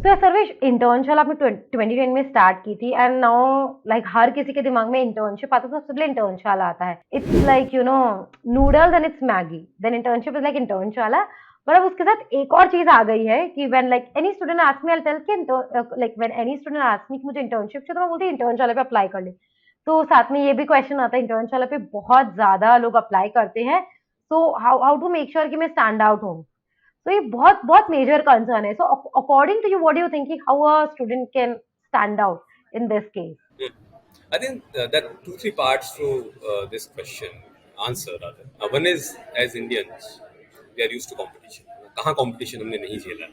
सो Sarvesh, internship आपने 2010 में start की थी एंड नाउ लाइक हर किसी के दिमाग में इंटर्नशिप आता है तो सबसे पहले इंटर्नशाला आता है. It's like noodles and it's Maggi, then internship is like Internshala. पर अब उसके साथ एक और चीज आ गई है कि when like any student ask me, I tell कि like when any student ask me कि मुझे इंटर्नशिप चाहिए, तो मैं बोलती हूँ इंटर्नशाला पे अप्लाई कर ले. तो साथ में ये भी क्वेश्चन आता है, इंटर्नशाला पे बहुत ज्यादा लोग अप्लाई करते हैं, so how how to make sure कि मैं स्टैंड आउट हूँ. तो ये बहुत बहुत मेजर कंसर्न है. So according to you, what do you think how a student can stand out in this case? Hmm. I think there are two, three parts to this question, answer rather. One is, as Indians, we are used to competition. कहाँ competition हमने नहीं झेला है.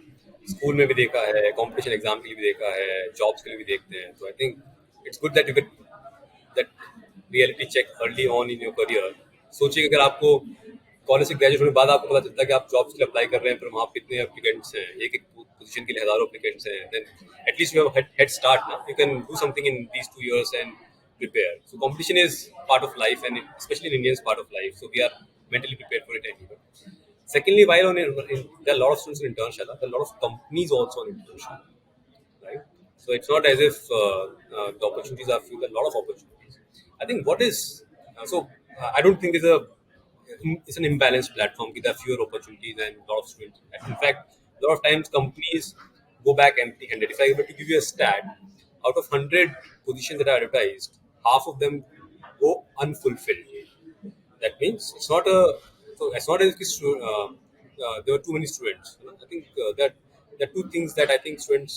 School में भी देखा है, competition exam के लिए भी देखा है, जॉब्स के लिए भी देखते हैं. तो I think it's good that you get that reality check early on in your career. सोचिए कि अगर आपको कॉलेज से ग्रेजुएट होने के बाद आपको पता चलता है कि आप जॉब्स के लिए अप्लाई कर रहे हैं, पर वहाँ पे इतने एप्लीकेंट्स हैं, एक एक पोजीशन के लिए हजारों एप्लीकेंट्स हैं, then at least you have head start ना. You can do something in these 2 years and prepare. So competition is part of life, and especially in Indians, part of life. So we are mentally prepared for it anyway. Secondly, while there are a lot of students in Internshala, there are a lot of companies also on Internshala, right? So it's not as if the opportunities are few. There are a lot of opportunities. I think what is I don't think it's an imbalanced platform. There are fewer opportunities and a lot of students. In fact, a lot of times companies go back empty-handed. If I were to give you a stat, out of 100 positions that are advertised, half of them go unfulfilled. That means it's not as if there were too many students. I think that there are two things that I think students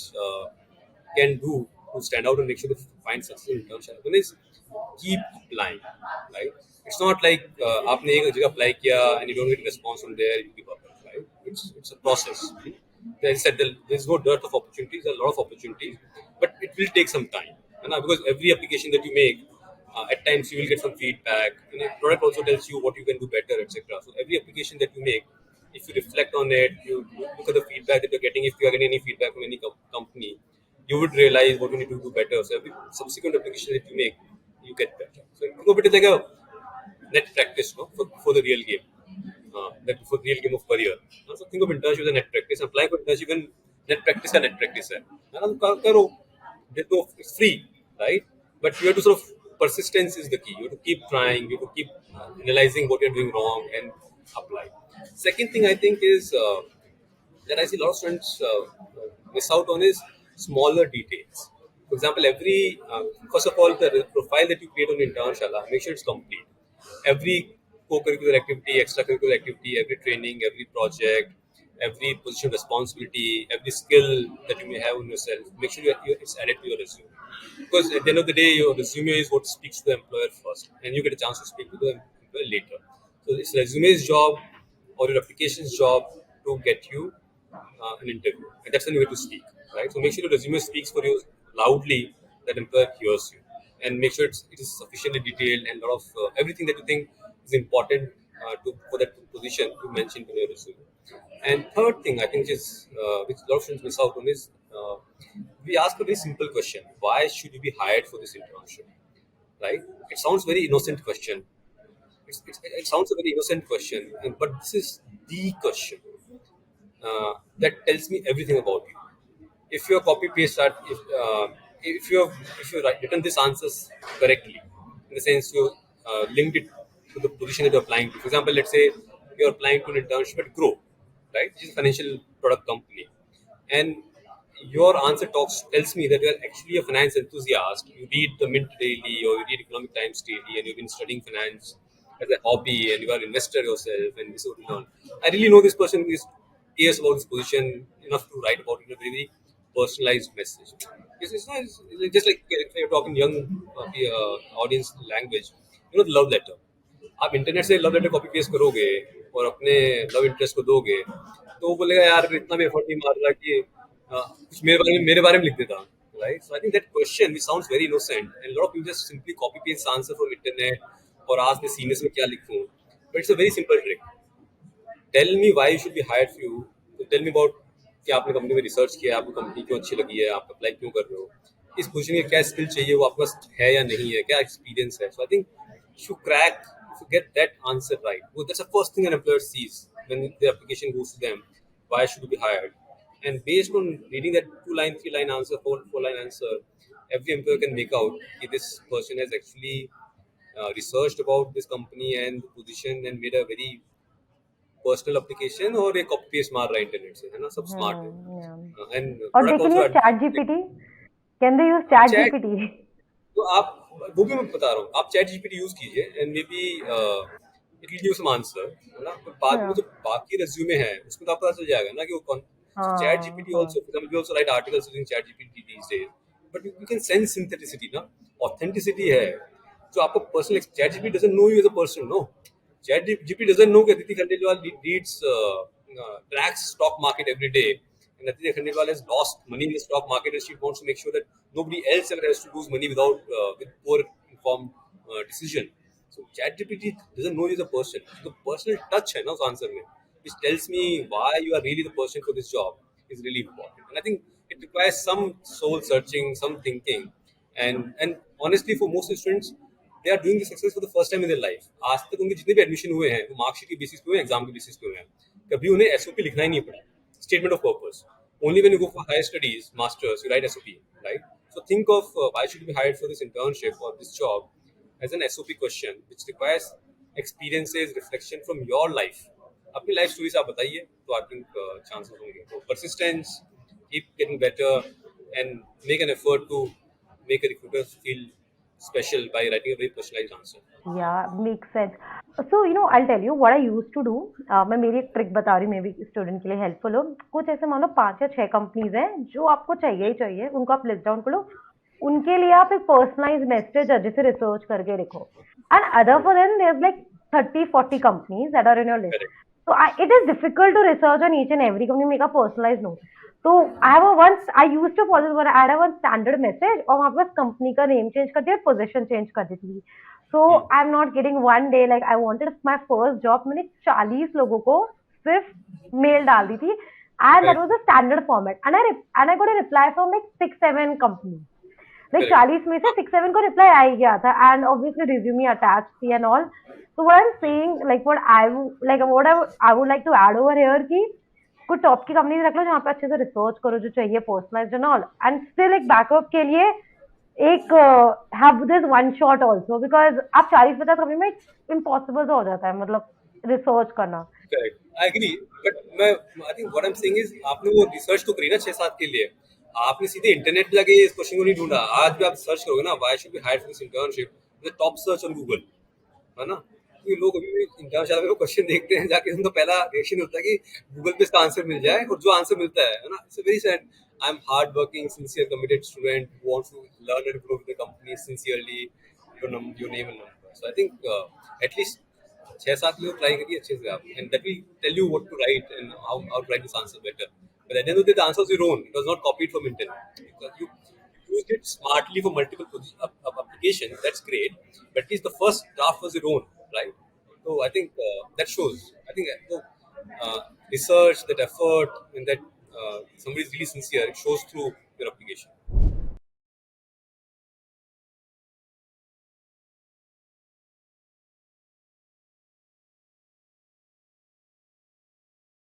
can do to stand out and make sure they find success in internship. One is keep applying, right? It's not like आपने एक जगह apply किया and you don't get response from there, you give up, right? It's a process. As I said, there's no dearth of opportunities. There are a lot of opportunities, but it will take some time. Because every application that you make, at times you will get some feedback, and the product also tells you what you can do better, etc. So every application that you make, if you reflect on it, you look at the feedback that you're getting. If you are getting any feedback from any company, you would realize what you need to do better. So every subsequent application that you make, you get better. So think of it as like a net practice, no, for the real game. That for real game of career. So think of internship as a net practice. Apply for internship and net practice का net practice है. करो. It's free, right? But you have to sort of persistence is the key. You have to keep trying. You have to keep analyzing what you're doing wrong and apply. Second thing I think is that I see a lot of students miss out on is smaller details. For example, first of all, the profile that you create on Internshala, make sure it's complete. Every co-curricular activity, extracurricular activity, every training, every project, every position of responsibility, every skill that you may have on yourself, make sure it's added to your resume. Because at the end of the day, your resume is what speaks to the employer first, and you get a chance to speak to the employer later. So it's resume's job or your application's job to get you an interview, and that's when you get to speak, right? So make sure your resume speaks for you loudly that employer hears you, and make sure it is sufficiently detailed and a lot of everything that you think is important for that position to mention in your resume. And third thing I think is which a lot of students miss out on is we ask a very simple question: why should you be hired for this internship? Right? It sounds very innocent question. It sounds a very innocent question, but this is the question that tells me everything about you. If you copy paste that, if you written this answers correctly, in the sense you linked it to the position that you're applying to. For example, let's say you're applying to an internship at Grow, right, which is a financial product company, and your answer tells me that you're actually a finance enthusiast. You read the Mint daily, or you read Economic Times daily, and you've been studying finance as a hobby, and you are an investor yourself, and this and on. I really know this person is cares about this position enough to write about it in a very personalized message. It's just like if you're talking young audience language, the love letter. आप internet से love letter copy paste करोगे और अपने love interest को दोगे, तो वो बोलेगा यार इतना भी एफर्ट नहीं मार रहा कि कुछ मेरे बारे में लिख देता, right? So I think that question which sounds very innocent and a lot of people just simply copy paste answer from internet और आज मैं सीनियर्स में क्या लिखूं, but it's a very simple trick. Tell me why you should be hired for you. तो tell me about कि आपने company में रिसर्च किया, आपको कंपनी क्यों अच्छी लगी है, आप अप्लाई क्यों कर रहे हो, इस पोजीशन के क्या स्किल चाहिए, वो आपके पास है या नहीं है, क्या एक्सपीरियंस है. So I think if you get that answer right, well, that's the first thing an employer sees when the application goes to them. Why should you be hired? And based on reading that 2 line, 3 line answer, 4 line answer, every employer can make out if this person has actually researched about this company and the position and made a very personal application और एक copy paste मार रहा है internet से, है ना, सब smart है। Yeah. एंड और they product can also use Chat GPT. Can they use Chat chat, GPT? तो आप, वो भी मैं बता रहा हूँ, आप चैट जीपीटी यूज कीजिए and maybe it will give some answer, है ना। पर बाद में Yeah. जो बाकी रिज्यूमे है उसमें तो आपको पता चल जाएगा ना कि वो कौन। सो चैट हाँ जीपीटी हाँ also, for example, we also write articles using chat GPT these days, but you can sense syntheticity ना, ऑथेंटिसिटी है जो आपको personal. Chat GPT doesn't know you as a person, no. Chat GPT doesn't know that Aditi Khandelwal reads tracks stock market every day, and Aditi Khandelwal has lost money in the stock market, and she wants to make sure that nobody else ever has to lose money without with poor informed decision. So Chat GPT doesn't know you as a person. The personal touch है ना उस answer में, which tells me why you are really the person for this job, is really important. And I think it requires some soul searching, some thinking, and honestly, for most students, they are doing this exercise for the first time in their life. आज तक उनके जितने भी admission हुए हैं वो marksheet के basis पे हुए हैं, एग्जाम के बेसिस पे हुए हैं, कभी उन्हें एसओपी लिखना ही नहीं पड़ा, statement of purpose. Only when you go for higher studies, masters, you write SOP, right? So think of why should you be hired for this internship or this job as an SOP question which requires experiences, reflection from your life. अपनी life story से आप बताइए तो I think chances होंगे। तो persistence, keep getting better, and make an effort to make a recruiter feel special by writing a very personalized answer. Yeah, makes sense. So, I'll tell you what I used to do. मैं मेरी एक trick बता रही हूँ, may be student के लिए helpful हो। कुछ ऐसे मान लो 5 या 6 कंपनीज हैं जो आपको चाहिए ही चाहिए, उनको आप लिस्ट डाउन करो। उनके लिए आप एक पर्सनलाइज मैसेज जिसे रिसर्च करके लिखो। And other for then there like 30-40 companies that are in your list. Correct. So it is difficult to research on each and every company, make a personalized note. तो I used to follow one, I had a one standard message और वहाँ पे बस company का name change कर दिया, position change कर दी थी। So I am not getting one day, like I wanted my first job, मैंने 40 लोगों को सिर्फ मेल डाल दी थी, and that Correct. Was the standard format, and I got a reply from like 6-7 company. Like Correct. 40 में से 6-7 को रिप्लाई आ ही गया था, एंड ऑब्वियसली रिज्यूमे अटैच थी and all. So what I'm saying, like what I would like to add over here कि कुछ top की companies रख लो जहाँ पे अच्छे से रिसर्च करो जो चाहिए, personalised and all, and still एक बैकअप के लिए एक have this one shot also, because आप 40-50 कंपनी में इम्पॉसिबल तो हो जाता है मतलब रिसर्च करना। Correct, I agree. बट मैं, I think what I am saying is, आपने वो रिसर्च तो करी ना 6-7 के लिए, आपने सीधे इंटरनेट पे जाके इस क्वेश्चन को नहीं ढूंढा। आज भी आप सर्च करोगे ना, why should be hired for this internship, the top search on Google, है ना। क्योंकि लोग अभी भी इंटर्नशाला में वो क्वेश्चन देखते हैं जाके, उनका पहला रिएक्शन होता है कि गूगल पे इसका आंसर मिल जाए, और जो आंसर मिलता है ना, it's very sad. I am hard working, sincere, committed student who wants to learn and grow with the company sincerely, your name and number. So I think at least 6-7 लोग try करिए अच्छे से आप, and that will tell you what to write and how to write this answer better. But at the end of the day, the answer is your own. It was not copied from internet. You used it smartly for multiple applications. That's great. But at least the first draft was your own, right? So I think that shows. I think research, that effort, and that somebody is really sincere. It shows through your